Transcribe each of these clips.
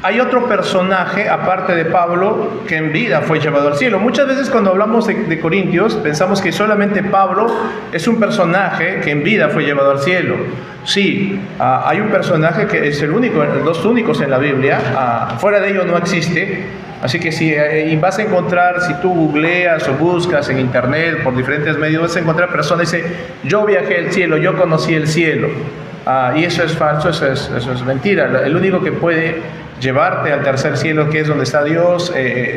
hay otro personaje, aparte de Pablo, que en vida fue llevado al cielo. Muchas veces cuando hablamos de Corintios, pensamos que solamente Pablo es un personaje que en vida fue llevado al cielo. Sí, hay un personaje que es el único, los únicos en la Biblia, fuera de ello no existe. Así que si vas a encontrar, si tú googleas o buscas en internet por diferentes medios, vas a encontrar personas que dicen, yo viajé al cielo, yo conocí el cielo. Y eso es falso, eso es mentira. El único que puede llevarte al tercer cielo, que es donde está Dios,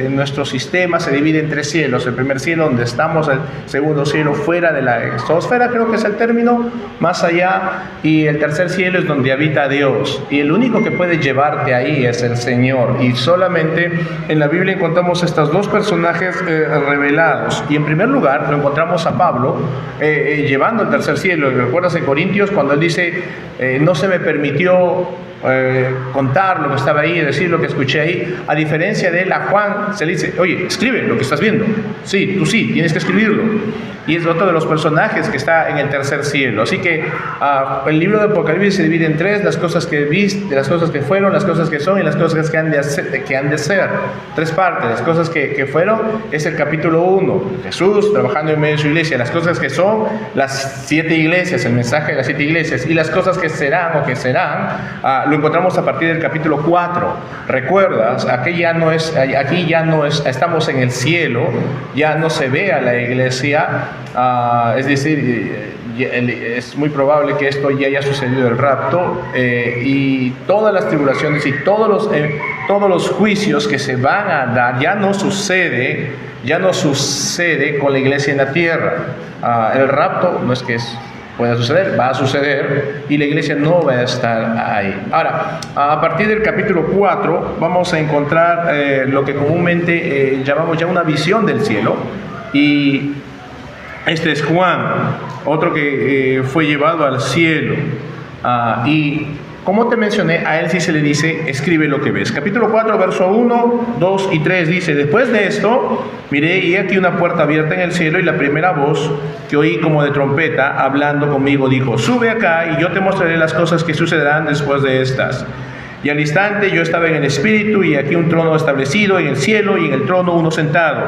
nuestro sistema se divide en tres cielos. El primer cielo donde estamos, el segundo cielo fuera de la exosfera, creo que es el término, más allá, y el tercer cielo es donde habita Dios. Y el único que puede llevarte ahí es el Señor. Y solamente en la Biblia encontramos estos dos personajes revelados. Y en primer lugar lo encontramos a Pablo llevando al tercer cielo. ¿Recuerdas en Corintios cuando él dice, no se me permitió contar lo que estaba ahí, decir lo que escuché ahí? A diferencia de él, a Juan se le dice, oye, escribe lo que estás viendo. Sí, tú sí, tienes que escribirlo. Y es otro de los personajes que está en el tercer cielo. Así que el libro de Apocalipsis se divide en tres: las cosas que viste, las cosas que fueron, las cosas que son y las cosas que han de ser. Tres partes. Las cosas que fueron es el capítulo 1, Jesús trabajando en medio de su iglesia. Las cosas que son, las 7 iglesias, el mensaje de las 7 iglesias. Y las cosas que serán o que serán, lo encontramos a partir del capítulo 4. ¿Recuerdas? Aquí ya no es, estamos en el cielo, ya no se ve a la iglesia, es decir, es muy probable que esto ya haya sucedido, el rapto, y todas las tribulaciones y todos los juicios que se van a dar ya no sucede con la iglesia en la tierra. El rapto no es que pueda suceder, va a suceder, y la iglesia no va a estar ahí. Ahora, a partir del capítulo 4 vamos a encontrar lo que comúnmente llamamos ya una visión del cielo, y este es Juan, otro que fue llevado al cielo, y como te mencioné, a él sí se le dice, escribe lo que ves. Capítulo 4, verso 1, 2 y 3 dice, después de esto, miré y aquí una puerta abierta en el cielo, y la primera voz que oí como de trompeta, hablando conmigo, dijo, sube acá y yo te mostraré las cosas que sucederán después de estas. Y al instante yo estaba en el Espíritu, y aquí un trono establecido en el cielo, y en el trono uno sentado.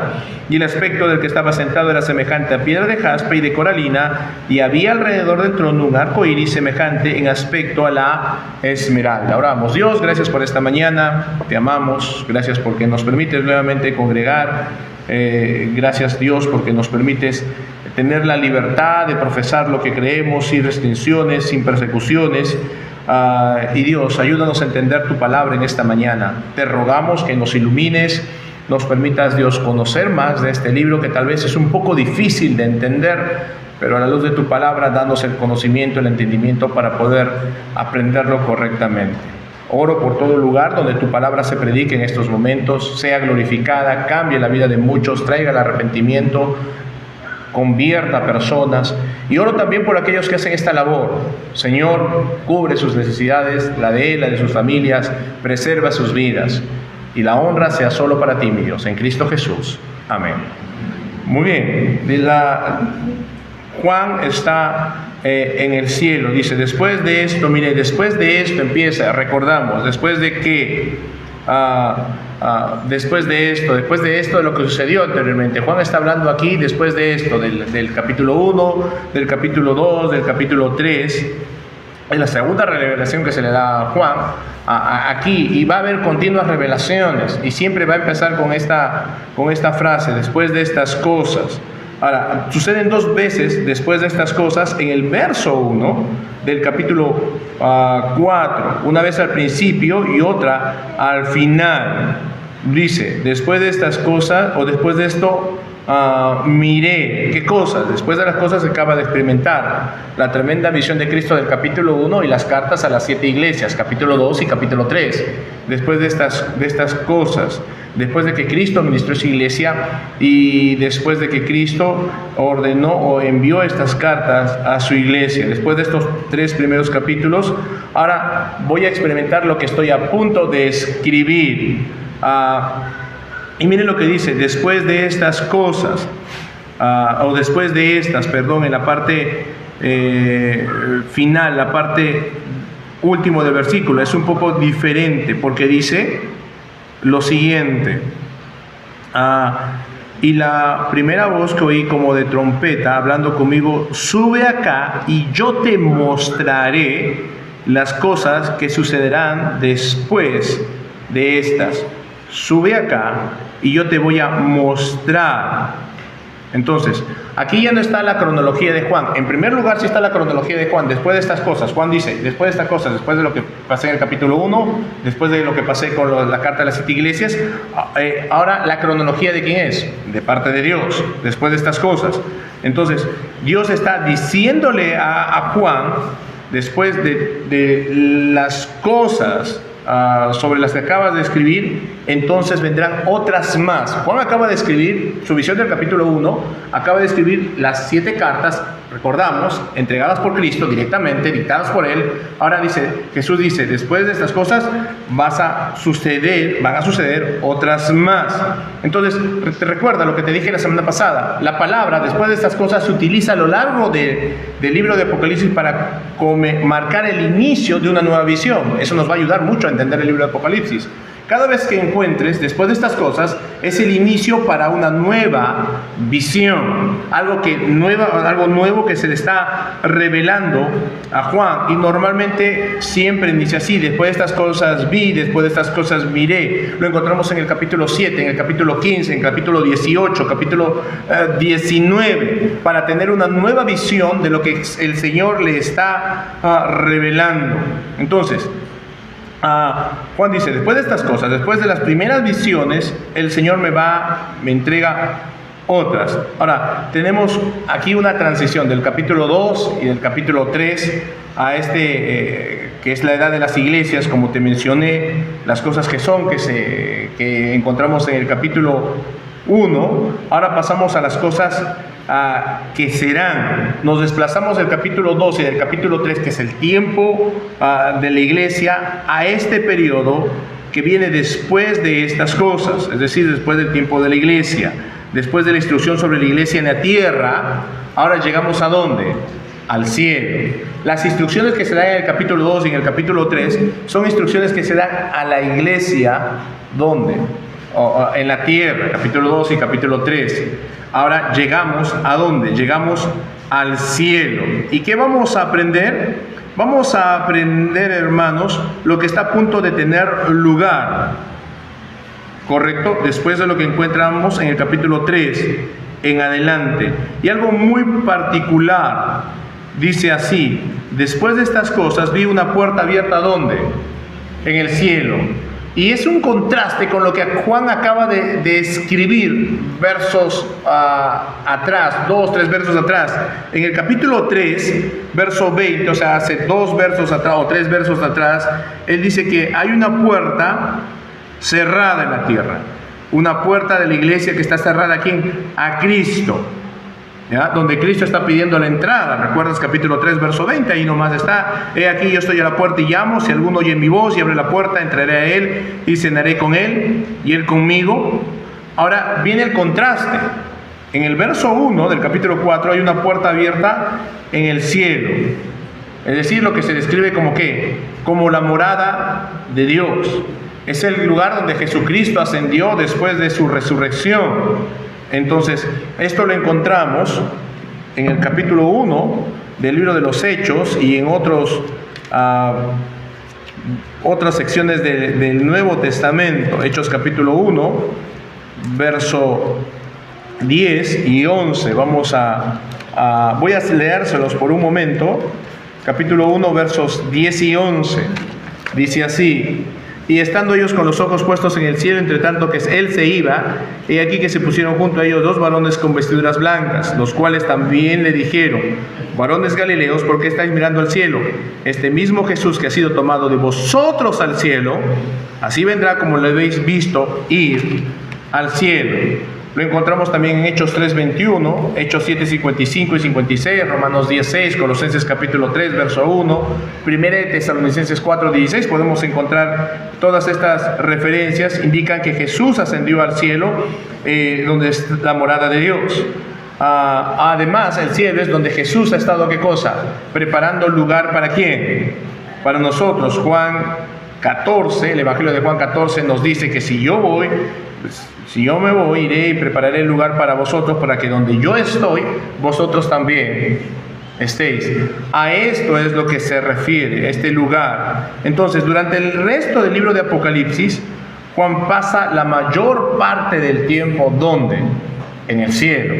Y el aspecto del que estaba sentado era semejante a piedra de jaspe y de coralina, y había alrededor del trono un arco iris semejante en aspecto a la esmeralda. Oramos. Dios, gracias por esta mañana, te amamos, gracias porque nos permites nuevamente congregar, gracias Dios porque nos permites tener la libertad de profesar lo que creemos sin restricciones, sin persecuciones. Y Dios, ayúdanos a entender tu palabra en esta mañana. Te rogamos que nos ilumines, nos permitas, Dios, conocer más de este libro que tal vez es un poco difícil de entender, pero a la luz de tu palabra, danos el conocimiento, el entendimiento para poder aprenderlo correctamente. Oro por todo lugar donde tu palabra se predique en estos momentos, sea glorificada, cambie la vida de muchos, traiga el arrepentimiento, convierta a personas, y oro también por aquellos que hacen esta labor. Señor, cubre sus necesidades, la de él, la de sus familias, preserva sus vidas, y la honra sea solo para ti, mi Dios, en Cristo Jesús. Amén. Muy bien, Juan está en el cielo, dice, después de esto, mire, después de esto empieza, recordamos, después de que después de esto de lo que sucedió anteriormente. Juan está hablando aquí después de esto, del capítulo 1, del capítulo 2, del capítulo 3. Es la segunda revelación que se le da a Juan aquí, y va a haber continuas revelaciones, y siempre va a empezar con esta frase, después de estas cosas. Ahora, suceden 2 veces después de estas cosas en el verso 1 del capítulo 4, una vez al principio y otra al final. Dice, después de estas cosas, o después de esto, miré. ¿Qué cosas? Después de las cosas que acaba de experimentar, la tremenda visión de Cristo del capítulo 1 y las cartas a las 7 iglesias, capítulo 2 y capítulo 3. Después de estas cosas, después de que Cristo ministró su iglesia, y después de que Cristo ordenó o envió estas cartas a su iglesia, después de estos 3 primeros capítulos, ahora voy a experimentar lo que estoy a punto de escribir. Y miren lo que dice, después de estas cosas, después de estas, en la parte final, la parte último del versículo es un poco diferente, porque dice lo siguiente: y la primera voz que oí como de trompeta hablando conmigo, sube acá y yo te mostraré las cosas que sucederán después de estas. Sube acá y yo te voy a mostrar. Entonces, aquí ya no está la cronología de Juan. En primer lugar, sí está la cronología de Juan. Después de estas cosas, Juan dice, después de estas cosas, después de lo que pasé en el capítulo 1, después de lo que pasé con la carta de las 7 iglesias, ahora la cronología de quién es, de parte de Dios, después de estas cosas. Entonces, Dios está diciéndole a Juan, después de las cosas sobre las que acabas de escribir, entonces vendrán otras más. Juan acaba de escribir su visión del capítulo 1, acaba de escribir las 7 cartas, recordamos, entregadas por Cristo directamente, dictadas por Él. Ahora Jesús dice, después de estas cosas van a suceder otras más. Entonces, te recuerda lo que te dije la semana pasada, la palabra después de estas cosas se utiliza a lo largo del libro de Apocalipsis para marcar el inicio de una nueva visión. Eso nos va a ayudar mucho a entender el libro de Apocalipsis. Cada vez que encuentres después de estas cosas, es el inicio para una nueva visión, algo nuevo que se le está revelando a Juan. Y normalmente siempre inicia así: después de estas cosas vi, después de estas cosas miré. Lo encontramos en el capítulo 7, en el capítulo 15, en el capítulo 18, capítulo 19, para tener una nueva visión de lo que el Señor le está revelando. Entonces, Juan dice, después de estas cosas, después de las primeras visiones, el Señor me entrega otras. Ahora, tenemos aquí una transición del capítulo 2 y del capítulo 3 a que es la edad de las iglesias, como te mencioné, las cosas que encontramos en el capítulo 1. Ahora pasamos a las cosas que serán. Nos desplazamos del capítulo 2 y del capítulo 3, que es el tiempo de la iglesia, a este periodo que viene después de estas cosas, es decir, después del tiempo de la iglesia, después de la instrucción sobre la iglesia en la tierra. Ahora llegamos ¿a dónde? Al cielo. Las instrucciones que se dan en el capítulo 2 y en el capítulo 3 son instrucciones que se dan a la iglesia, ¿dónde? En la tierra, capítulo 2 y capítulo 3. Ahora llegamos ¿a dónde? Llegamos al cielo. ¿Y qué vamos a aprender? Vamos a aprender, hermanos, lo que está a punto de tener lugar, ¿correcto? Después de lo que encontramos en el capítulo 3 en adelante. Y algo muy particular, dice así: después de estas cosas vi una puerta abierta, ¿dónde? En el cielo. Y es un contraste con lo que Juan acaba de escribir versos atrás, 2-3 versos atrás. En el capítulo 3, verso 20, o sea, hace 2 versos atrás o 3 versos atrás, él dice que hay una puerta cerrada en la tierra. Una puerta de la iglesia que está cerrada aquí a Cristo, ¿ya? Donde Cristo está pidiendo la entrada. ¿Recuerdas capítulo 3, verso 20? Ahí nomás está: he aquí yo estoy a la puerta y llamo, si alguno oye mi voz y abre la puerta, entraré a él y cenaré con él y él conmigo. Ahora viene el contraste. En el verso 1 del capítulo 4 hay una puerta abierta en el cielo, es decir, lo que se describe como ¿qué? Como la morada de Dios. Es el lugar donde Jesucristo ascendió después de su resurrección. Entonces, esto lo encontramos en el capítulo 1 del libro de los Hechos y en otras secciones del Nuevo Testamento. Hechos capítulo 1, verso 10 y 11. Voy a leérselos por un momento. Capítulo 1, versos 10 y 11. Dice así: y estando ellos con los ojos puestos en el cielo, entre tanto que él se iba, he aquí que se pusieron junto a ellos 2 varones con vestiduras blancas, los cuales también le dijeron: varones galileos, ¿por qué estáis mirando al cielo? Este mismo Jesús que ha sido tomado de vosotros al cielo, así vendrá como lo habéis visto ir al cielo. Lo encontramos también en Hechos 3:21, Hechos 7:55 y 56, Romanos 10:6, Colosenses capítulo 3, verso 1, 1 Tesalonicenses 4:16. Podemos encontrar todas estas referencias, indican que Jesús ascendió al cielo, donde es la morada de Dios. Además, el cielo es donde Jesús ha estado, ¿qué cosa? Preparando lugar ¿para quién? Para nosotros, Juan 14, el Evangelio de Juan 14 nos dice que si yo me voy, iré y prepararé el lugar para vosotros, para que donde yo estoy, vosotros también estéis. A esto es lo que se refiere, este lugar. Entonces, durante el resto del libro de Apocalipsis, Juan pasa la mayor parte del tiempo, ¿dónde? En el cielo.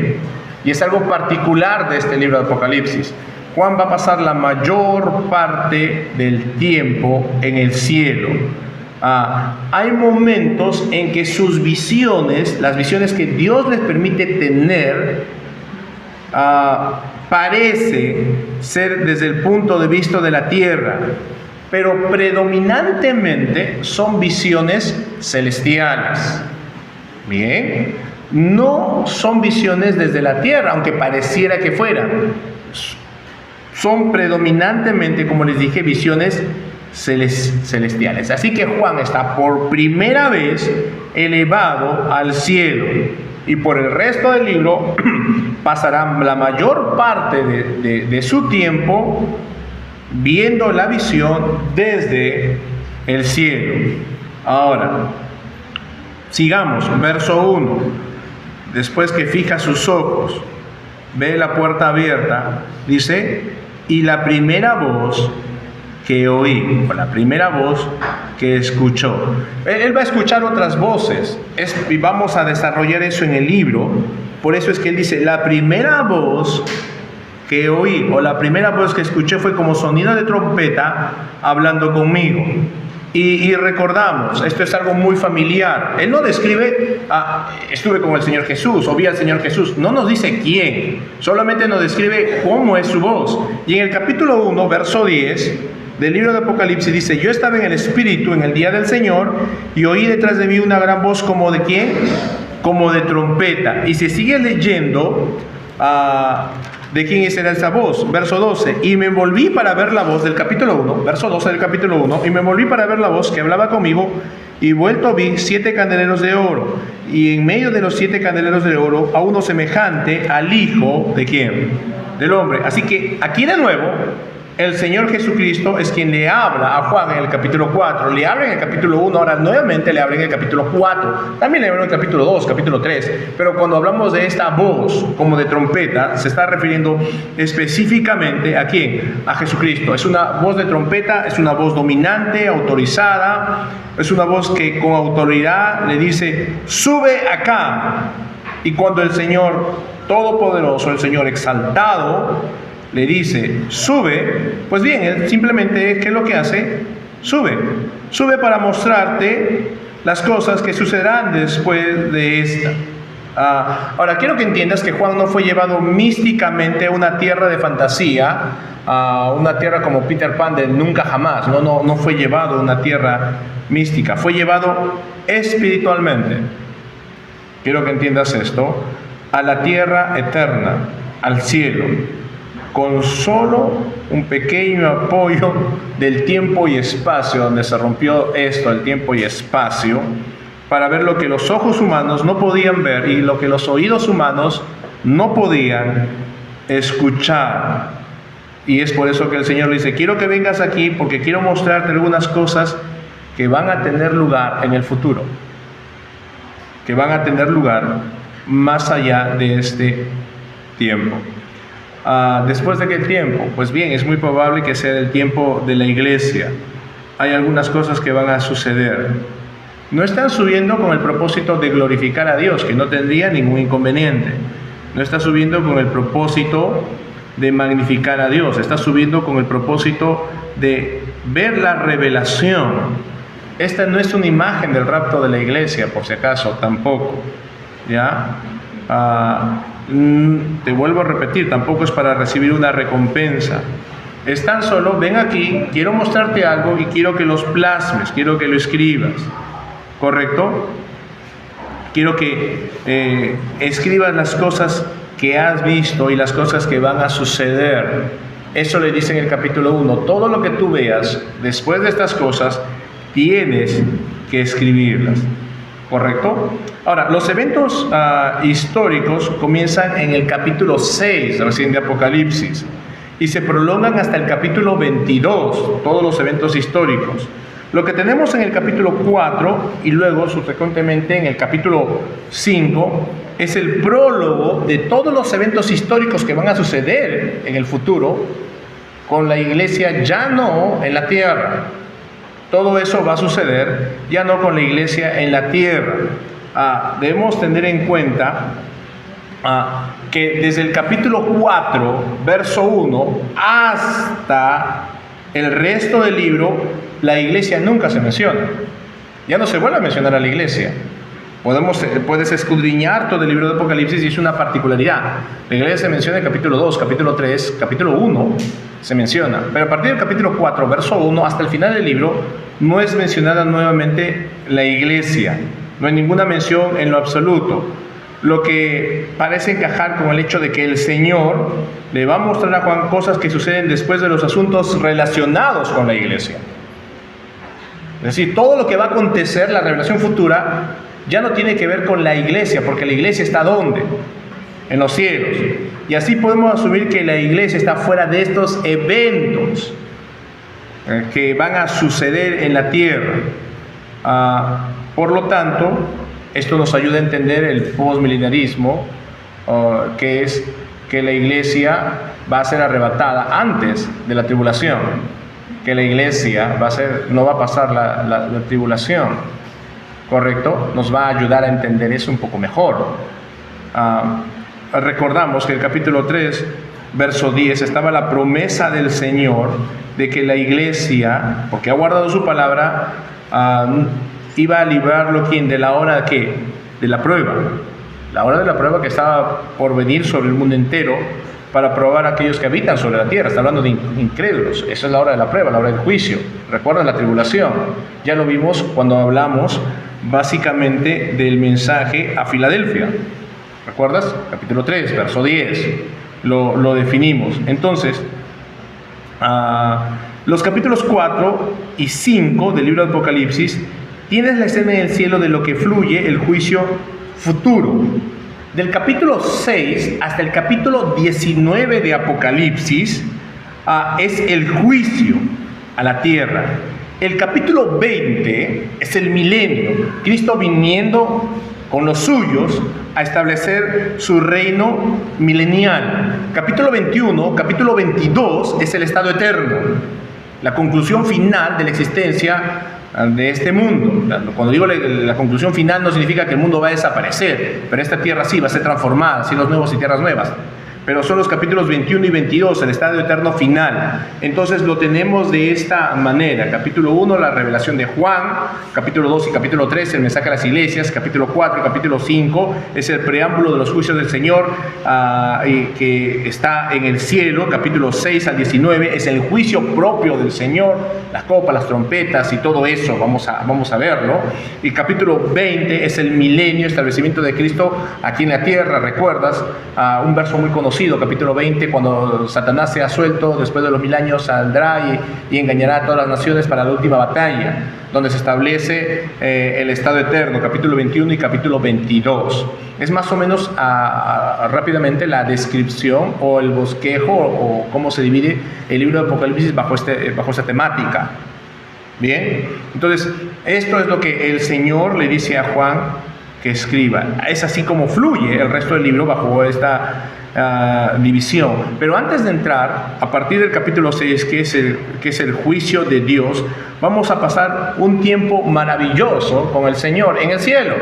Y es algo particular de este libro de Apocalipsis. Juan va a pasar la mayor parte del tiempo en el cielo. Hay momentos en que sus visiones, las visiones que Dios les permite tener, parece ser desde el punto de vista de la tierra, pero predominantemente son visiones celestiales. Bien, no son visiones desde la tierra, aunque pareciera que fueran. Son predominantemente, como les dije, visiones celestiales. Así que Juan está por primera vez elevado al cielo, y por el resto del libro pasará la mayor parte de su tiempo viendo la visión desde el cielo. Ahora, sigamos, verso 1. Después que fija sus ojos, ve la puerta abierta, dice: y la primera voz que oí, o la primera voz que escuchó. Él va a escuchar otras voces, y vamos a desarrollar eso en el libro. Por eso es que él dice: la primera voz que oí, o la primera voz que escuché, fue como sonido de trompeta hablando conmigo. Y recordamos, esto es algo muy familiar. Él no describe, estuve con el Señor Jesús, o vi al Señor Jesús. No nos dice quién, solamente nos describe cómo es su voz. Y en el capítulo 1, verso 10 del libro de Apocalipsis dice: yo estaba en el Espíritu en el día del Señor, y oí detrás de mí una gran voz, como de ¿quién? Como de trompeta. Y se sigue leyendo ¿de quién será esa voz? Verso 12. Y me volví para ver la voz del capítulo 1, verso 12 del capítulo 1, y me volví para ver la voz que hablaba conmigo, y vuelto vi 7 candeleros de oro, y en medio de los 7 candeleros de oro a uno semejante al Hijo ¿de quién? Del hombre. Así que aquí de nuevo el Señor Jesucristo es quien le habla a Juan en el capítulo 4, le habla en el capítulo 1, ahora nuevamente le habla en el capítulo 4, también le habla en el capítulo 2, capítulo 3, pero cuando hablamos de esta voz como de trompeta, se está refiriendo específicamente ¿a quién? A Jesucristo. Es una voz de trompeta, es una voz dominante, autorizada, es una voz que con autoridad le dice: sube acá. Y cuando el Señor Todopoderoso, el Señor exaltado, le dice: sube, pues bien, él simplemente, ¿qué es lo que hace? Sube para mostrarte las cosas que sucederán después de esta. Ahora, quiero que entiendas que Juan no fue llevado místicamente a una tierra de fantasía, a una tierra como Peter Pan de nunca jamás. No fue llevado a una tierra mística, fue llevado espiritualmente. Quiero que entiendas esto: a la tierra eterna, al cielo, con solo un pequeño apoyo del tiempo y espacio, donde se rompió esto, el tiempo y espacio, para ver lo que los ojos humanos no podían ver y lo que los oídos humanos no podían escuchar. Y es por eso que el Señor le dice: quiero que vengas aquí, porque quiero mostrarte algunas cosas que van a tener lugar en el futuro, que van a tener lugar más allá de este tiempo. Después de qué tiempo, pues bien, es muy probable que sea el tiempo de la iglesia. Hay algunas cosas que van a suceder. No están subiendo con el propósito de glorificar a Dios, que no tendría ningún inconveniente. No está subiendo con el propósito de magnificar a Dios. Está subiendo con el propósito de ver la revelación. Esta no es una imagen del rapto de la iglesia, por si acaso, tampoco. ¿Ya? Te vuelvo a repetir, tampoco es para recibir una recompensa. Es tan solo: ven aquí, quiero mostrarte algo y quiero que los plasmes, quiero que lo escribas. ¿Correcto? Quiero que escribas las cosas que has visto y las cosas que van a suceder. Eso le dice en el capítulo 1: todo lo que tú veas después de estas cosas tienes que escribirlas. ¿Correcto? Ahora, los eventos históricos comienzan en el capítulo 6 recién de Apocalipsis. y se prolongan hasta el capítulo 22, todos los eventos históricos. Lo que tenemos en el capítulo 4 y luego subsecuentemente en el capítulo 5 es el prólogo de todos los eventos históricos que van a suceder en el futuro con la iglesia, ya no en la tierra. Todo eso va a suceder ya no con la iglesia en la tierra. Debemos tener en cuenta que desde el capítulo 4, verso 1, hasta el resto del libro, la iglesia nunca se menciona. Ya no se vuelve a mencionar a la iglesia. Puedes escudriñar todo el libro de Apocalipsis y es una particularidad. La iglesia se menciona en el capítulo 2, capítulo 3, capítulo 1 se menciona. Pero a partir del capítulo 4, verso 1, hasta el final del libro, no es mencionada nuevamente la iglesia. No hay ninguna mención en lo absoluto. Lo que parece encajar con el hecho de que el Señor le va a mostrar a Juan cosas que suceden después de los asuntos relacionados con la iglesia. Es decir, todo lo que va a acontecer, la revelación futura, ya no tiene que ver con la iglesia, porque la iglesia está ¿dónde? En los cielos. Y así podemos asumir que la iglesia está fuera de estos eventos que van a suceder en la tierra. Por lo tanto, esto nos ayuda a entender el postmilenarismo, que es que la iglesia va a ser arrebatada antes de la tribulación, que la iglesia no va a pasar la tribulación. ¿Correcto? Nos va a ayudar a entender eso un poco mejor. Recordamos que el capítulo 3, verso 10, estaba la promesa del Señor de que la iglesia, porque ha guardado su palabra, iba a librarlo ¿quién? De la hora ¿qué? De la prueba. La hora de la prueba que estaba por venir sobre el mundo entero para probar a aquellos que habitan sobre la tierra. Está hablando de incrédulos. Esa es la hora de la prueba, la hora del juicio. ¿Recuerdan la tribulación? Ya lo vimos cuando hablamos básicamente del mensaje a Filadelfia. ¿Recuerdas? Capítulo 3, verso 10. Lo definimos. Entonces, los capítulos 4 y 5 del libro de Apocalipsis tienes la escena en el cielo de lo que fluye el juicio futuro. Del capítulo 6 hasta el capítulo 19 de Apocalipsis es el juicio a la tierra. El capítulo 20 es el milenio, Cristo viniendo con los suyos a establecer su reino milenial. Capítulo 21, capítulo 22 es el estado eterno, la conclusión final de la existencia de este mundo. Cuando digo la conclusión final no significa que el mundo va a desaparecer, pero esta tierra sí va a ser transformada, cielos nuevos y tierras nuevas. Pero son los capítulos 21 y 22, el estado eterno final. Entonces lo tenemos de esta manera. Capítulo 1, la revelación de Juan. Capítulo 2 y capítulo 3, el mensaje a las iglesias. Capítulo 4 y capítulo 5 es el preámbulo de los juicios del Señor que está en el cielo. Capítulo 6 al 19 es el juicio propio del Señor, las copas, las trompetas y todo eso. Vamos a verlo. Y capítulo 20 es el milenio, establecimiento de Cristo aquí en la tierra. ¿Recuerdas? Un verso muy conocido. Capítulo 20, cuando Satanás sea suelto, después de los 1000 años saldrá y engañará a todas las naciones para la última batalla, donde se establece el estado eterno, capítulo 21 y capítulo 22. Es más o menos rápidamente la descripción o el bosquejo o cómo se divide el libro de Apocalipsis bajo esta temática. Bien, entonces esto es lo que el Señor le dice a Juan que escriba. Es así como fluye el resto del libro bajo esta división. Pero antes de entrar, a partir del capítulo 6, que es el juicio de Dios, vamos a pasar un tiempo maravilloso con el Señor en el cielo,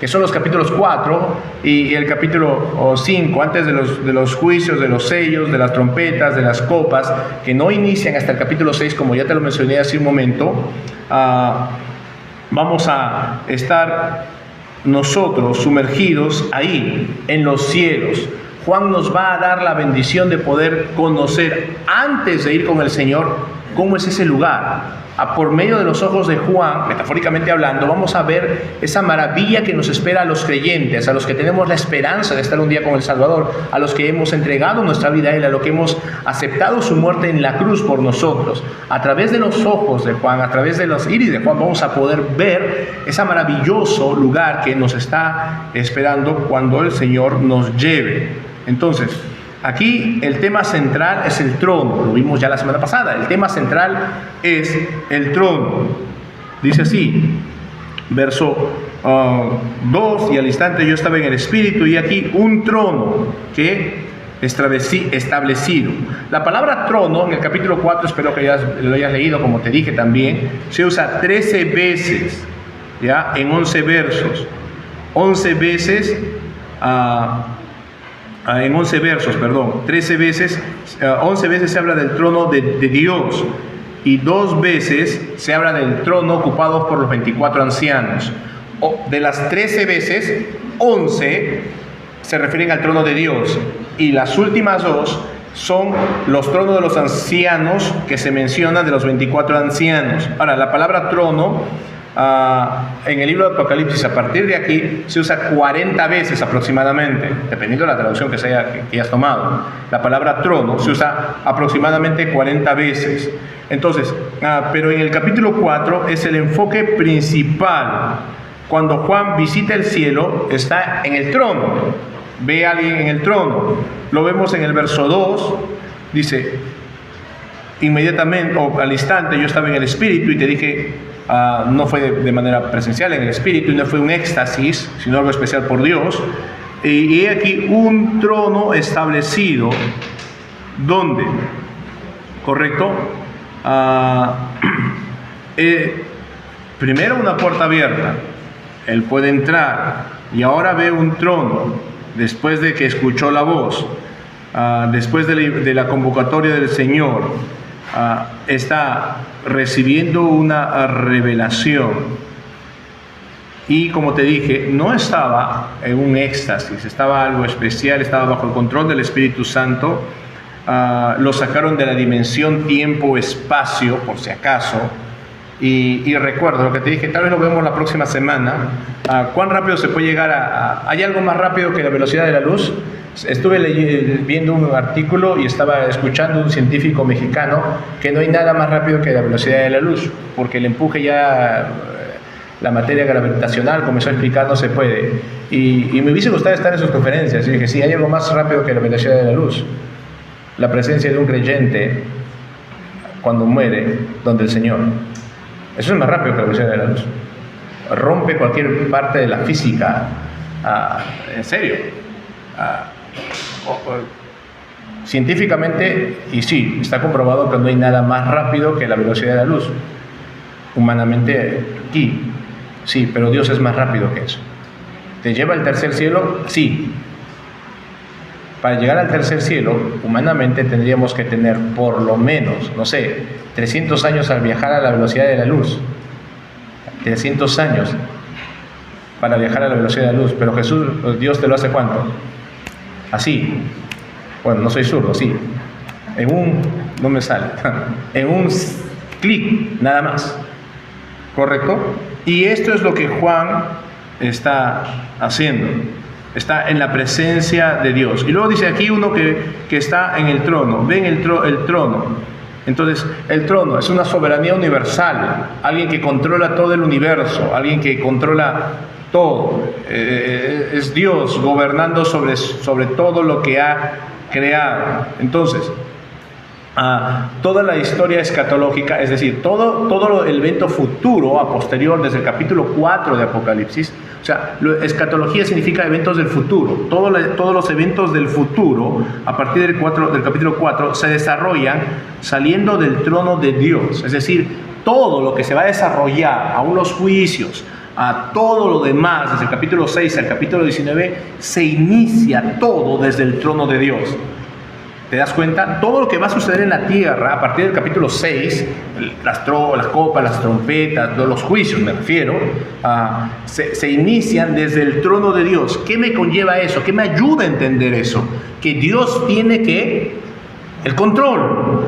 que son los capítulos 4 y el capítulo 5, antes de los juicios, de los sellos, de las trompetas, de las copas, que no inician hasta el capítulo 6, como ya te lo mencioné hace un momento. Vamos a estar nosotros sumergidos ahí, en los cielos. Juan nos va a dar la bendición de poder conocer, antes de ir con el Señor, cómo es ese lugar. Por medio de los ojos de Juan, metafóricamente hablando, vamos a ver esa maravilla que nos espera a los creyentes, a los que tenemos la esperanza de estar un día con el Salvador, a los que hemos entregado nuestra vida a Él, a los que hemos aceptado su muerte en la cruz por nosotros. A través de los ojos de Juan, a través de los iris de Juan, vamos a poder ver ese maravilloso lugar que nos está esperando cuando el Señor nos lleve. Entonces, aquí el tema central es el trono, lo vimos ya la semana pasada, el tema central es el trono. Dice así, verso 2, y al instante yo estaba en el espíritu y aquí un trono que establecido. La palabra trono en el capítulo 4, espero que lo hayas leído, como te dije también, se usa 13 veces, ¿ya? En 11 versos. 11 veces, en 11 versos, perdón, 13 veces, 11 veces se habla del trono de Dios, y 2 veces se habla del trono ocupado por los 24 ancianos. De las 13 veces, 11 se refieren al trono de Dios, y las últimas 2 son los tronos de los ancianos que se mencionan, de los 24 ancianos. Ahora, la palabra trono en el libro de Apocalipsis, a partir de aquí, se usa 40 veces aproximadamente, dependiendo de la traducción que hayas tomado. La palabra trono se usa aproximadamente 40 veces. Entonces, pero en el capítulo 4 es el enfoque principal. Cuando Juan visita el cielo, está en el trono, ve a alguien en el trono. Lo vemos en el verso 2, dice, inmediatamente o al instante yo estaba en el espíritu y te dije, no fue de manera presencial en el espíritu, y no fue un éxtasis, sino algo especial por Dios. Y he aquí un trono establecido, ¿dónde? ¿Correcto? Primero una puerta abierta, él puede entrar, y ahora ve un trono, después de que escuchó la voz, después de la convocatoria del Señor, está recibiendo una revelación, y como te dije, no estaba en un éxtasis, estaba algo especial, estaba bajo el control del Espíritu Santo. Lo sacaron de la dimensión tiempo-espacio, por si acaso, y recuerdo lo que te dije, tal vez lo vemos la próxima semana. ¿Cuán rápido se puede llegar ¿hay algo más rápido que la velocidad de la luz? Estuve viendo un artículo y estaba escuchando a un científico mexicano que no hay nada más rápido que la velocidad de la luz, porque el empuje ya, la materia gravitacional, comenzó a explicar, no se puede. Y me hubiese gustado estar en sus conferencias, y dije, sí, hay algo más rápido que la velocidad de la luz. La presencia de un creyente cuando muere donde el Señor. Eso es más rápido que la velocidad de la luz. Rompe cualquier parte de la física. En serio. Científicamente, y sí, está comprobado que no hay nada más rápido que la velocidad de la luz. Humanamente, aquí, sí, pero Dios es más rápido que eso. ¿Te lleva al tercer cielo? Sí. Para llegar al tercer cielo, humanamente tendríamos que tener por lo menos, no sé, 300 años al viajar a la velocidad de la luz. 300 años para viajar a la velocidad de la luz. Pero Jesús, Dios te lo hace ¿cuánto? Así. Bueno, no soy zurdo, sí. No me sale. En un clic, nada más. ¿Correcto? Y esto es lo que Juan está haciendo. Está en la presencia de Dios. Y luego dice aquí uno que está en el trono. Ven el trono. Entonces, el trono es una soberanía universal. Alguien que controla todo el universo. Alguien que controla todo. Es Dios gobernando sobre todo lo que ha creado. Entonces, toda la historia escatológica, es decir, todo el evento futuro, a posterior, desde el capítulo 4 de Apocalipsis. O sea, escatología significa eventos del futuro. Todos los eventos del futuro, a partir del capítulo 4, se desarrollan saliendo del trono de Dios. Es decir, todo lo que se va a desarrollar, aún los juicios, a todo lo demás, desde el capítulo 6 al capítulo 19, se inicia todo desde el trono de Dios. ¿Te das cuenta? Todo lo que va a suceder en la tierra a partir del capítulo 6, las copas, las trompetas, los juicios me refiero, se inician desde el trono de Dios. ¿Qué me conlleva eso? ¿Qué me ayuda a entender eso? Que Dios tiene el control,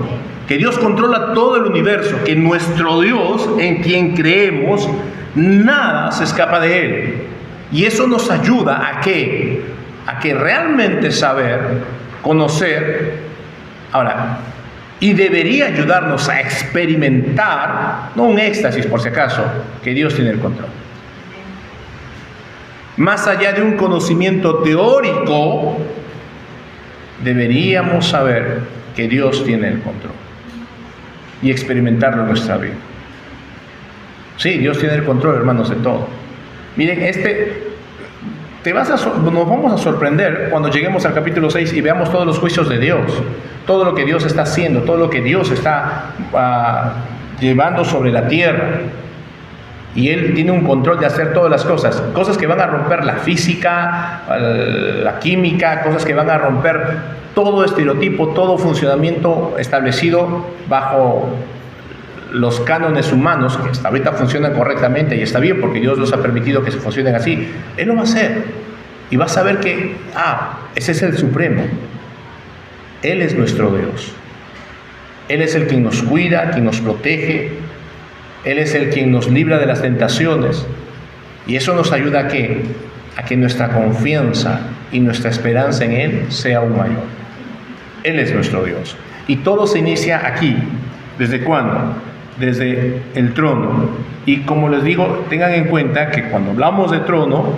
que Dios controla todo el universo, que nuestro Dios, en quien creemos, nada se escapa de Él. Y eso nos ayuda ¿a qué? A que realmente saber, conocer, ahora, y debería ayudarnos a experimentar, no un éxtasis por si acaso, que Dios tiene el control. Más allá de un conocimiento teórico, deberíamos saber que Dios tiene el control y experimentarlo en nuestra vida. Sí, Dios tiene el control, hermanos, de todo. Miren, nos vamos a sorprender cuando lleguemos al capítulo 6 y veamos todos los juicios de Dios, todo lo que Dios está haciendo, todo lo que Dios está llevando sobre la tierra. Y Él tiene un control de hacer todas las cosas, cosas que van a romper la física, la química, cosas que van a romper todo estereotipo, todo funcionamiento establecido bajo los cánones humanos, que hasta ahorita funcionan correctamente y está bien porque Dios los ha permitido que se funcionen así. Él lo va a hacer y va a saber que, ese es el Supremo. Él es nuestro Dios. Él es el quien nos cuida, quien nos protege. Él es el quien nos libra de las tentaciones. Y eso nos ayuda a que nuestra confianza y nuestra esperanza en Él sea aún mayor. Él es nuestro Dios. Y todo se inicia aquí. ¿Desde cuándo? Desde el trono. Y como les digo, tengan en cuenta que cuando hablamos de trono,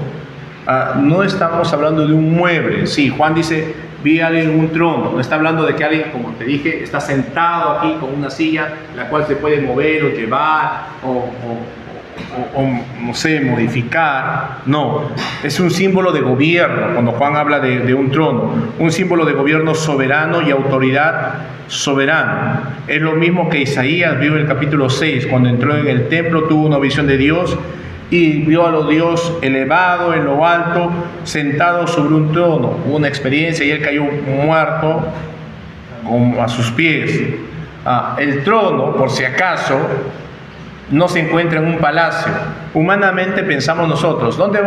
no estamos hablando de un mueble. Sí, Juan dice, vi a alguien en un trono. No está hablando de que alguien, como te dije, está sentado aquí con una silla, la cual se puede mover o llevar o no sé, modificar. No, es un símbolo de gobierno. Cuando Juan habla de un trono, un símbolo de gobierno soberano y autoridad soberana. Es lo mismo que Isaías vio en el capítulo 6, cuando entró en el templo, tuvo una visión de Dios y vio a los Dios elevado en lo alto, sentado sobre un trono. Hubo una experiencia y él cayó muerto a sus pies. El trono, por si acaso, no se encuentra en un palacio. Humanamente pensamos nosotros, ¿dónde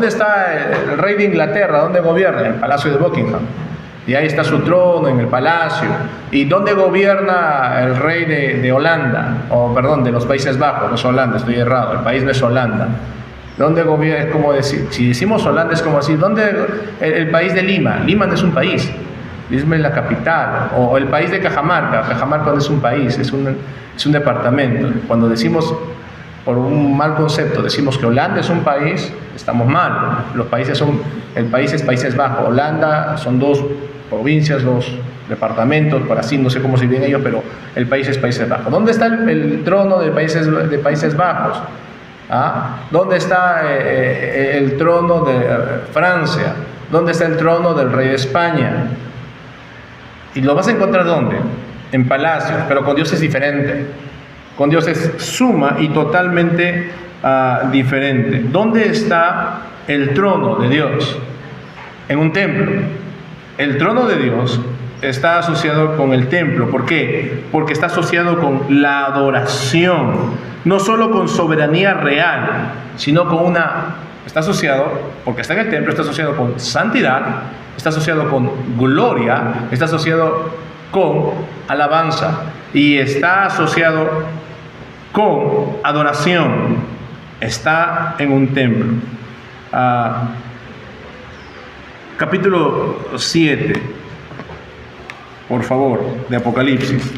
está el rey de Inglaterra? ¿Dónde gobierna? En el palacio de Buckingham. Y ahí está su trono, en el palacio. ¿Y dónde gobierna el rey de Holanda? De los Países Bajos. No es Holanda, estoy errado, el país no es Holanda. ¿Dónde gobierna? Es como decir, si decimos Holanda es como decir, ¿dónde? El país de Lima. Lima no es un país, Lima es la capital. O el país de Cajamarca. Cajamarca no es un país, es un departamento. Cuando decimos, por un mal concepto, decimos que Holanda es un país, estamos mal. El país es Países Bajos. Holanda son 2 provincias, 2 departamentos, por así, no sé cómo se ven ellos, pero el país es Países Bajos. ¿Dónde está el trono de Países Bajos? ¿Dónde está el trono de Francia? ¿Dónde está el trono del rey de España? ¿Y lo vas a encontrar dónde? En palacios, pero con Dios es diferente. Con Dios es suma y totalmente diferente. ¿Dónde está el trono de Dios? En un templo. El trono de Dios está asociado con el templo. ¿Por qué? Porque está asociado con la adoración. No solo con soberanía real, sino con está asociado, porque está en el templo, está asociado con santidad, está asociado con gloria, está asociado con alabanza y está asociado con adoración. Está en un templo. Capítulo 7, por favor, de Apocalipsis.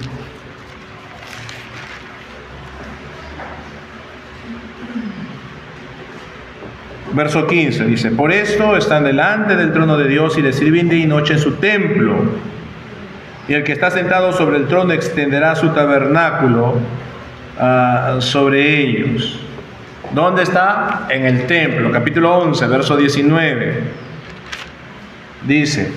Verso 15 dice: por esto están delante del trono de Dios y le sirven día y noche en su templo. Y el que está sentado sobre el trono extenderá su tabernáculo sobre ellos. ¿Dónde está? En el templo. Capítulo 11, verso 19. Dice: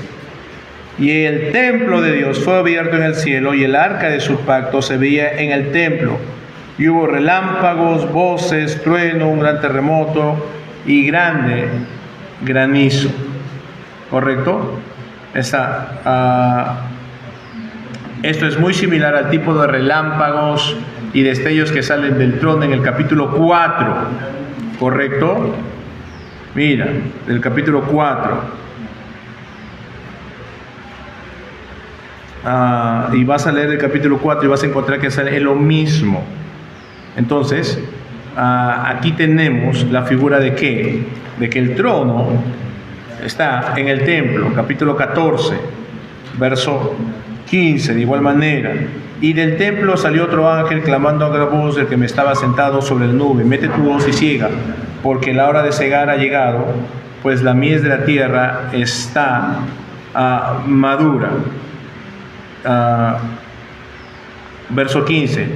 y el templo de Dios fue abierto en el cielo, y el arca de su pacto se veía en el templo. Y hubo relámpagos, voces, trueno, un gran terremoto y grande granizo. ¿Correcto? Esto es muy similar al tipo de relámpagos y destellos que salen del trono en el capítulo 4. ¿Correcto? Mira, del capítulo 4. Y vas a leer el capítulo 4 y vas a encontrar que sale lo mismo. Entonces, aquí tenemos la figura de ¿qué? De que el trono está en el templo. Capítulo 14, verso 15, de igual manera. Y del templo salió otro ángel clamando a gran voz del que me estaba sentado sobre la nube: mete tu hoz y ciega, porque la hora de cegar ha llegado, pues la mies de la tierra está madura. Verso 15.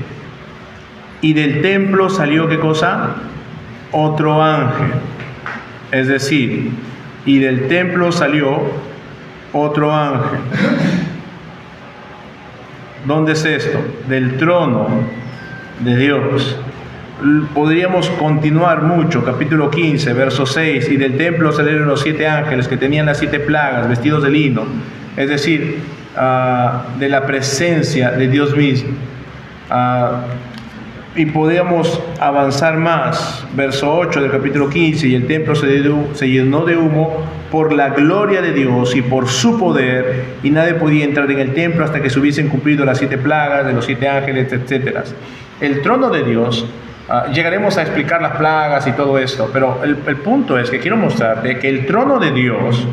Y del templo salió, ¿qué cosa? Otro ángel. Es decir, y del templo salió otro ángel. ¿Dónde es esto? Del trono de Dios. Podríamos continuar mucho. Capítulo 15, verso 6. Y del templo salieron los 7 ángeles que tenían las 7 plagas, vestidos de lino. Es decir, de la presencia de Dios mismo. Y podríamos avanzar más. Verso 8 del capítulo 15. Y el templo se llenó de humo por la gloria de Dios y por su poder, y nadie podía entrar en el templo hasta que se hubiesen cumplido las 7 plagas de los 7 ángeles, etc. El trono de Dios, llegaremos a explicar las plagas y todo esto, pero el punto es que quiero mostrarte que el trono de Dios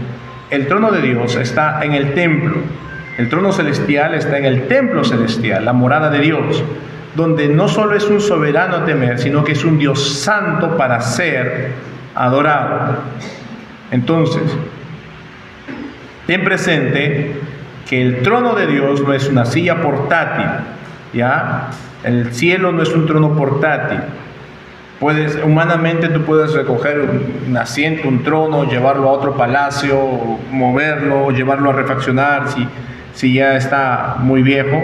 está en el templo. El trono celestial está en el templo celestial, la morada de Dios, donde no solo es un soberano a temer, sino que es un Dios santo para ser adorado. Entonces, ten presente que el trono de Dios no es una silla portátil, ¿ya? El cielo no es un trono portátil. Humanamente tú puedes recoger un asiento, un trono, llevarlo a otro palacio, moverlo, llevarlo a refaccionar si ya está muy viejo.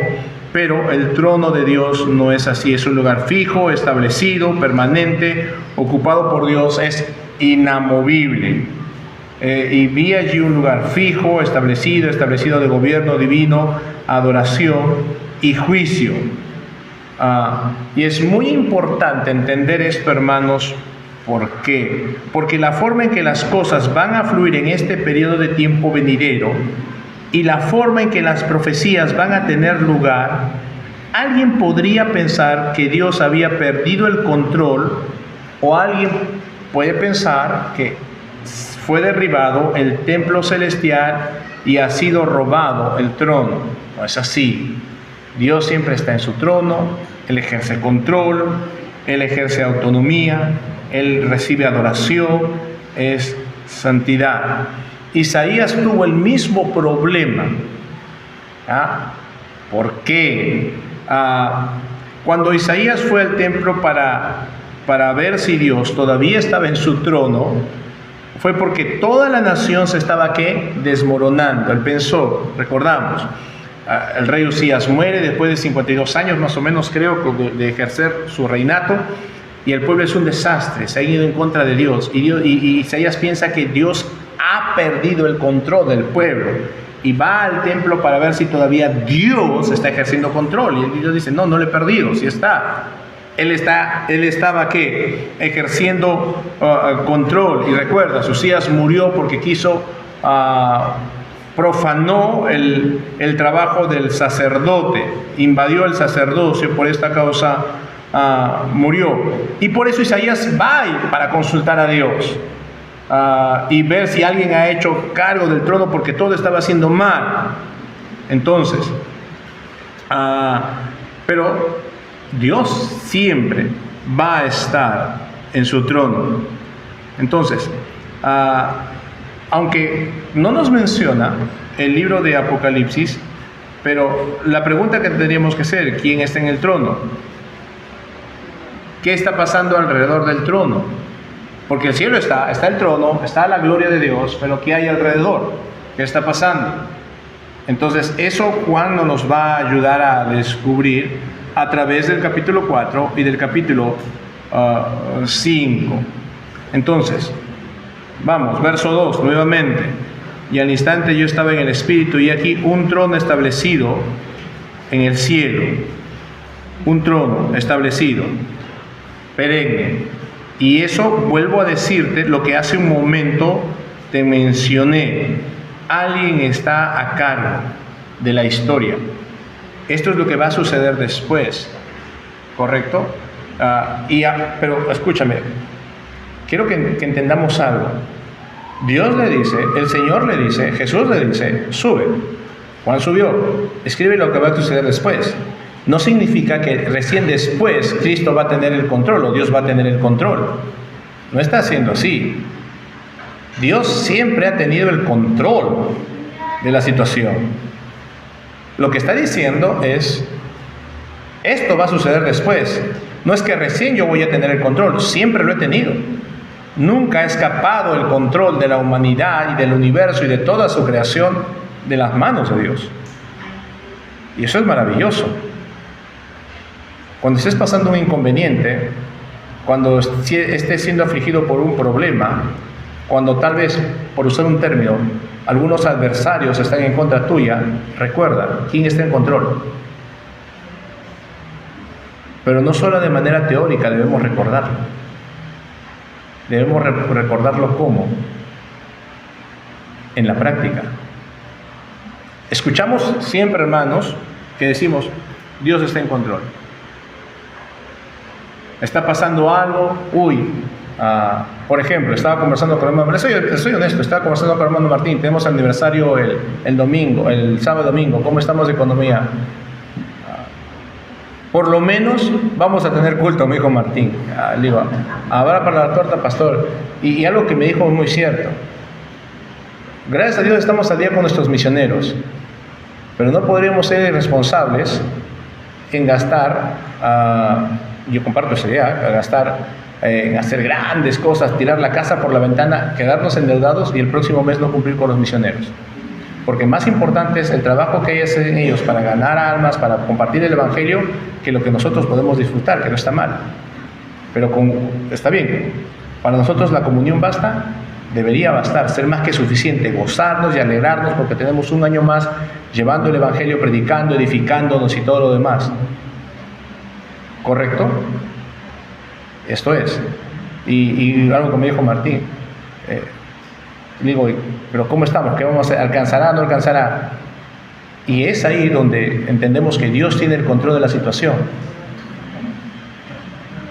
Pero el trono de Dios no es así, es un lugar fijo, establecido, permanente, ocupado por Dios, es inamovible. Y vi allí un lugar fijo, establecido de gobierno divino, adoración y juicio. Y es muy importante entender esto, hermanos. ¿Por qué? Porque la forma en que las cosas van a fluir en este periodo de tiempo venidero y la forma en que las profecías van a tener lugar, alguien podría pensar que Dios había perdido el control, o alguien puede pensar que fue derribado el templo celestial y ha sido robado el trono. No es así. Dios siempre está en su trono, Él ejerce control, Él ejerce autonomía, Él recibe adoración, es santidad. Isaías tuvo el mismo problema. ¿Por qué? Cuando Isaías fue al templo para ver si Dios todavía estaba en su trono, fue porque toda la nación se estaba, ¿qué?, desmoronando. Él pensó, recordamos, el rey Usías muere después de 52 años más o menos, creo, de ejercer su reinato, y el pueblo es un desastre, se ha ido en contra de Dios, y Isaías piensa que Dios ha perdido el control del pueblo, y va al templo para ver si todavía Dios está ejerciendo control, y Dios dice, no lo he perdido, sí está. Él estaba, ¿qué?, ejerciendo control. Y recuerda, Usías murió porque profanó el trabajo del sacerdote, invadió el sacerdocio, por esta causa murió. Y por eso Isaías va para consultar a Dios y ver si alguien ha hecho cargo del trono, porque todo estaba haciendo mal. Entonces, pero Dios siempre va a estar en su trono. Entonces, aunque no nos menciona el libro de Apocalipsis, pero la pregunta que tendríamos que hacer: ¿quién está en el trono? ¿Qué está pasando alrededor del trono? Porque el cielo está el trono, está la gloria de Dios, pero ¿qué hay alrededor? ¿Qué está pasando? Entonces, eso Juan nos va a ayudar a descubrir a través del capítulo 4 y del capítulo 5. Entonces, vamos, verso 2, nuevamente. Y al instante yo estaba en el Espíritu, y aquí un trono establecido en el cielo. Un trono establecido, perenne. Y eso, vuelvo a decirte lo que hace un momento te mencioné. Alguien está a cargo de la historia. Esto es lo que va a suceder después, ¿correcto? Pero escúchame, quiero que entendamos algo. Dios le dice, el Señor le dice, Jesús le dice, sube. Juan subió, escribe lo que va a suceder después. No significa que recién después Cristo va a tener el control, o Dios va a tener el control. No está haciendo así. Dios siempre ha tenido el control de la situación. Lo que está diciendo es, esto va a suceder después. No es que recién yo voy a tener el control, siempre lo he tenido. Nunca ha escapado el control de la humanidad y del universo y de toda su creación de las manos de Dios. Y eso es maravilloso. Cuando estés pasando un inconveniente, cuando estés siendo afligido por un problema, cuando tal vez, por usar un término, algunos adversarios están en contra tuya, recuerda, ¿quién está en control? Pero no solo de manera teórica debemos recordarlo. Debemos recordarlo ¿cómo? En la práctica. Escuchamos siempre, hermanos, que decimos, Dios está en control. Está pasando algo, por ejemplo, estaba conversando con el hermano, soy honesto, estaba conversando con el hermano Martín, tenemos aniversario el sábado domingo, ¿cómo estamos de economía? Por lo menos vamos a tener culto, me dijo Martín. Le digo, habrá para la torta, pastor. Y algo que me dijo muy cierto. Gracias a Dios estamos al día con nuestros misioneros, pero no podríamos ser irresponsables en gastar, yo comparto esa idea, gastar en hacer grandes cosas, tirar la casa por la ventana, quedarnos endeudados y el próximo mes no cumplir con los misioneros. Porque más importante es el trabajo que hacen ellos para ganar almas, para compartir el Evangelio, que lo que nosotros podemos disfrutar, que no está mal. Pero está bien, para nosotros la comunión basta, debería bastar, ser más que suficiente, gozarnos y alegrarnos porque tenemos un año más llevando el Evangelio, predicando, edificándonos y todo lo demás. ¿Correcto? Esto es. Y algo que me dijo Martín, digo, pero ¿cómo estamos? ¿Qué vamos a hacer? ¿Alcanzará o no alcanzará? Y es ahí donde entendemos que Dios tiene el control de la situación,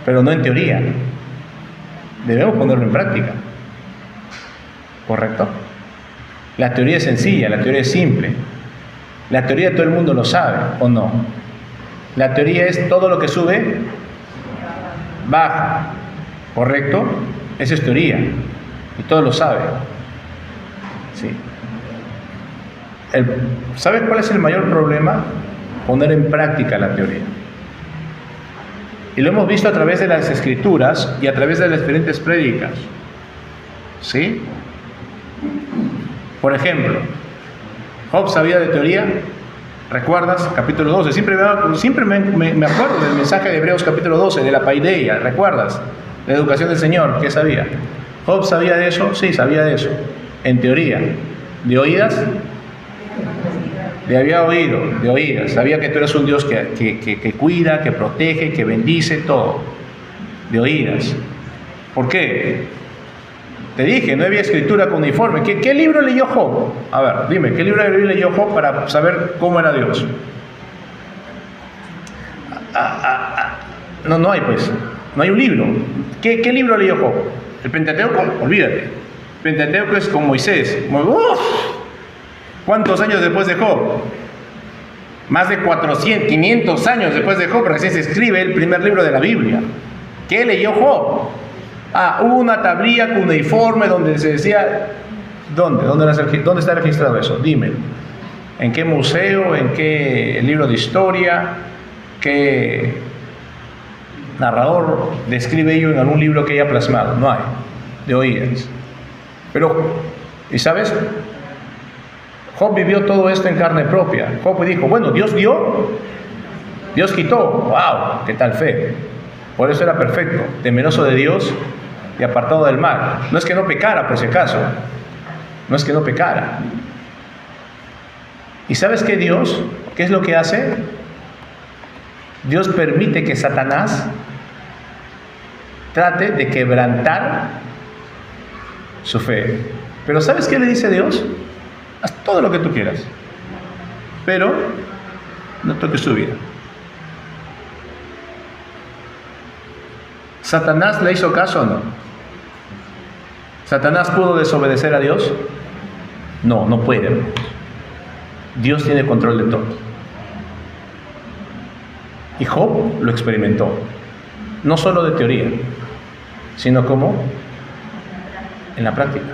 pero no en teoría. Debemos ponerlo en práctica. ¿Correcto? La teoría es sencilla, la teoría es simple. La teoría todo el mundo lo sabe, ¿o no? La teoría es todo lo que sube, baja. ¿Correcto? Esa es teoría. Y todos lo saben. Sí. ¿Sabes cuál es el mayor problema? Poner en práctica la teoría. Y lo hemos visto a través de las Escrituras y a través de las diferentes prédicas. ¿Sí? Por ejemplo, Job sabía de teoría. ¿Recuerdas? Capítulo 12. Siempre me acuerdo del mensaje de Hebreos capítulo 12, de la paideia. ¿Recuerdas? La educación del Señor. ¿Qué sabía? ¿Job sabía de eso? Sí, sabía de eso. En teoría. ¿De oídas? Le había oído, de oídas. Sabía que tú eres un Dios que cuida, que protege, que bendice, todo. De oídas. ¿Por qué? Te dije, no había escritura con uniforme. ¿Qué libro leyó Job? A ver, dime, ¿qué libro leyó Job para saber cómo era Dios? No hay pues. No hay un libro. ¿Qué libro leyó Job? ¿El Pentateuco? Olvídate. El Pentateuco es con Moisés. ¿Cuántos años después de Job? Más de 400, 500 años después de Job recién se escribe el primer libro de la Biblia. ¿Qué leyó Job? Hubo una tablilla cuneiforme donde se decía... ¿Dónde está registrado eso? Dime. ¿En qué museo? ¿En qué libro de historia? ¿Qué narrador describe ello en algún libro que haya plasmado? No hay. De oídas. Pero, ¿y sabes? Job vivió todo esto en carne propia. Job dijo, bueno, Dios dio, Dios quitó. ¡Wow! ¡Qué tal fe! Por eso era perfecto, temeroso de Dios y apartado del mal. No es que no pecara, por si acaso. No es que no pecara. ¿Y sabes qué Dios? ¿Qué es lo que hace? Dios permite que Satanás trate de quebrantar su fe. Pero ¿sabes qué le dice Dios? Haz todo lo que tú quieras, pero no toques su vida. ¿Satanás le hizo caso o no? ¿Satanás pudo desobedecer a Dios? No, no puede. Dios tiene control de todo. Y Job lo experimentó, no solo de teoría, sino como en la práctica.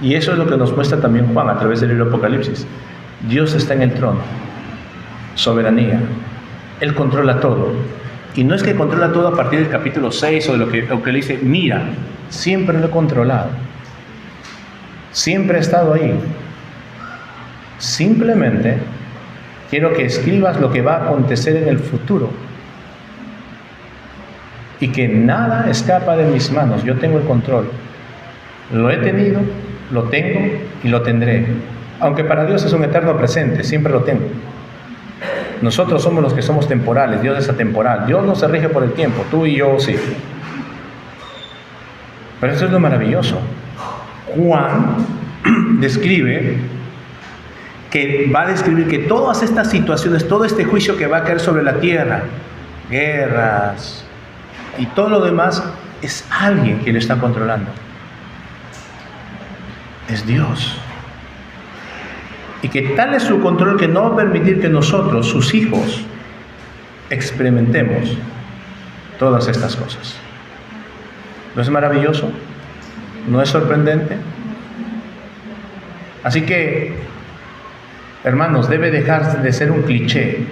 Y eso es lo que nos muestra también Juan a través del libro Apocalipsis. Dios está en el trono, soberanía. Él controla todo. Y no es que controla todo a partir del capítulo 6 o de lo que le dice, mira, siempre lo he controlado. Siempre he estado ahí. Simplemente quiero que escribas lo que va a acontecer en el futuro. Y que nada escapa de mis manos. Yo tengo el control. Lo he tenido, lo tengo y lo tendré. Aunque para Dios es un eterno presente, siempre lo tengo. Nosotros somos los que somos temporales, Dios es atemporal. Dios no se rige por el tiempo, tú y yo sí. Pero eso es lo maravilloso. Juan describe que va a describir que todas estas situaciones, todo este juicio que va a caer sobre la tierra, guerras y todo lo demás, es alguien que lo está controlando. Es Dios. Y que tal es su control que no va a permitir que nosotros, sus hijos, experimentemos todas estas cosas. ¿No es maravilloso? ¿No es sorprendente? Así que, hermanos, debe dejar de ser un cliché.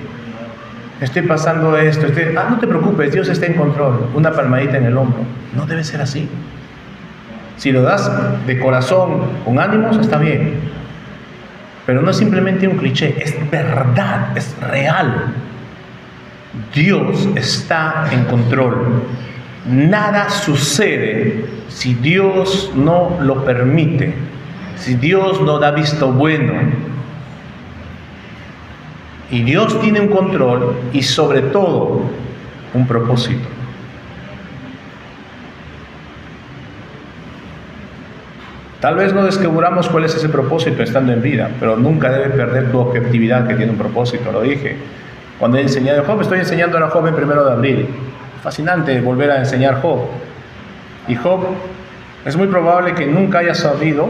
Estoy pasando esto, no te preocupes, Dios está en control. Una palmadita en el hombro. No debe ser así. Si lo das de corazón, con ánimos, está bien. Pero no es simplemente un cliché, es verdad, es real. Dios está en control. Nada sucede si Dios no lo permite, si Dios no da visto bueno. Y Dios tiene un control y sobre todo un propósito. Tal vez no descubramos cuál es ese propósito estando en vida, pero nunca debe perder tu objetividad que tiene un propósito, lo dije. Cuando he enseñado a Job, estoy enseñando a Job en 1 de abril. Fascinante volver a enseñar Job. Y Job, es muy probable que nunca haya sabido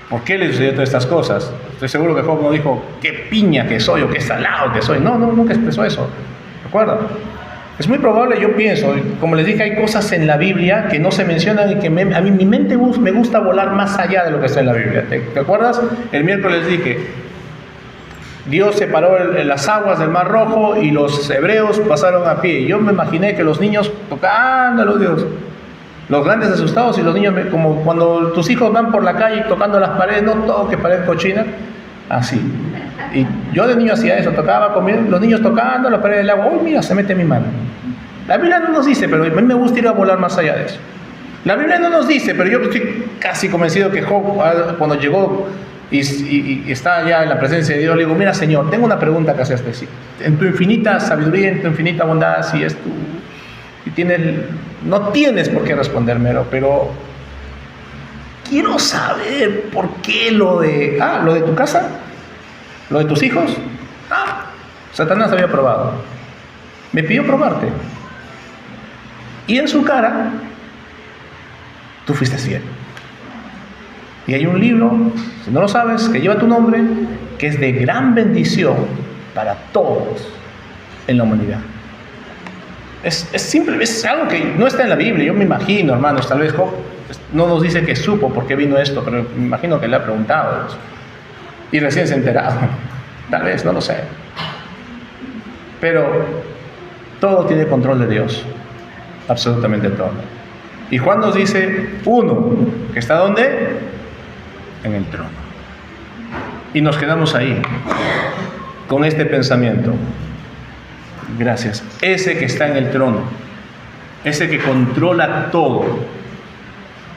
por qué le sucedió todas estas cosas. Estoy seguro que Job no dijo, qué piña que soy o qué salado que soy. No, nunca expresó eso. ¿Recuerda? Es muy probable, yo pienso, como les dije, hay cosas en la Biblia que no se mencionan y que a mí mi mente me gusta volar más allá de lo que está en la Biblia. ¿Te acuerdas? El miércoles dije, Dios separó las aguas del Mar Rojo y los hebreos pasaron a pie. Yo me imaginé que los niños tocándolo, Dios, los grandes asustados y los niños, como cuando tus hijos van por la calle tocando las paredes, no toque pared cochina, así. Y yo de niño hacía eso, tocaba con los niños tocando la pared del agua. ¡Uy, mira, se mete mi mano! La Biblia no nos dice, pero a mí me gusta ir a volar más allá de eso. La Biblia no nos dice, pero yo estoy casi convencido que Job, cuando llegó y está ya en la presencia de Dios, le digo, mira, Señor, tengo una pregunta que hacerte. En tu infinita sabiduría, en tu infinita bondad, si es tu... no tienes por qué respondérmelo, pero quiero saber por qué lo de tu casa, lo de tus hijos. Satanás había probado. Me pidió probarte. Y en su cara, tú fuiste fiel. Y hay un libro, si no lo sabes, que lleva tu nombre, que es de gran bendición para todos en la humanidad. Es simple, es algo que no está en la Biblia. Yo me imagino, hermanos, tal vez Job no nos dice que supo por qué vino esto, pero me imagino que le ha preguntado eso. Y recién se ha enterado. Tal vez, no lo sé. Pero todo tiene control de Dios. Absolutamente todo. Y Juan nos dice, uno, que está ¿dónde? En el trono. Y nos quedamos ahí, con este pensamiento. Gracias. Ese que está en el trono, ese que controla todo,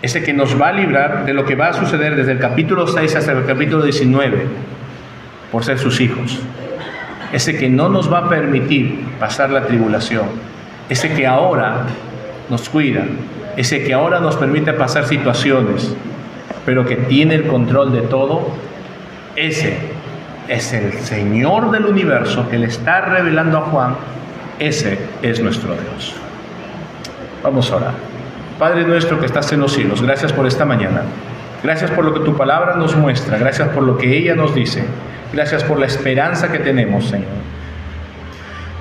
ese que nos va a librar de lo que va a suceder desde el capítulo 6 hasta el capítulo 19, por ser sus hijos. Ese que no nos va a permitir pasar la tribulación, ese que ahora nos cuida, ese que ahora nos permite pasar situaciones, pero que tiene el control de todo, ese es el Señor del universo que le está revelando a Juan. Ese es nuestro Dios. Vamos a orar. Padre nuestro que estás en los cielos, gracias por esta mañana. Gracias por lo que tu palabra nos muestra. Gracias por lo que ella nos dice. Gracias por la esperanza que tenemos, Señor.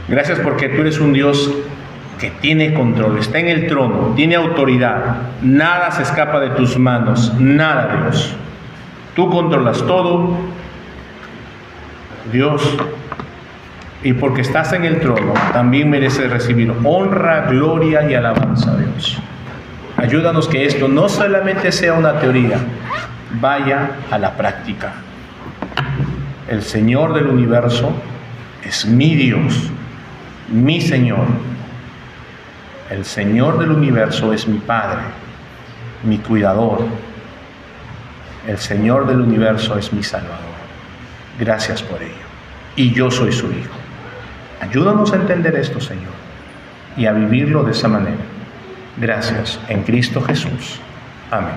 Gracias porque tú eres un Dios que tiene control, está en el trono, tiene autoridad. Nada se escapa de tus manos, nada, Dios. Tú controlas todo, Dios, y porque estás en el trono, también mereces recibir honra, gloria y alabanza, Dios. Ayúdanos que esto no solamente sea una teoría, vaya a la práctica. El Señor del universo es mi Dios, mi Señor. El Señor del universo es mi Padre, mi cuidador. El Señor del universo es mi Salvador. Gracias por ello. Y yo soy su Hijo. Ayúdanos a entender esto, Señor, y a vivirlo de esa manera. Gracias en Cristo Jesús. Amén.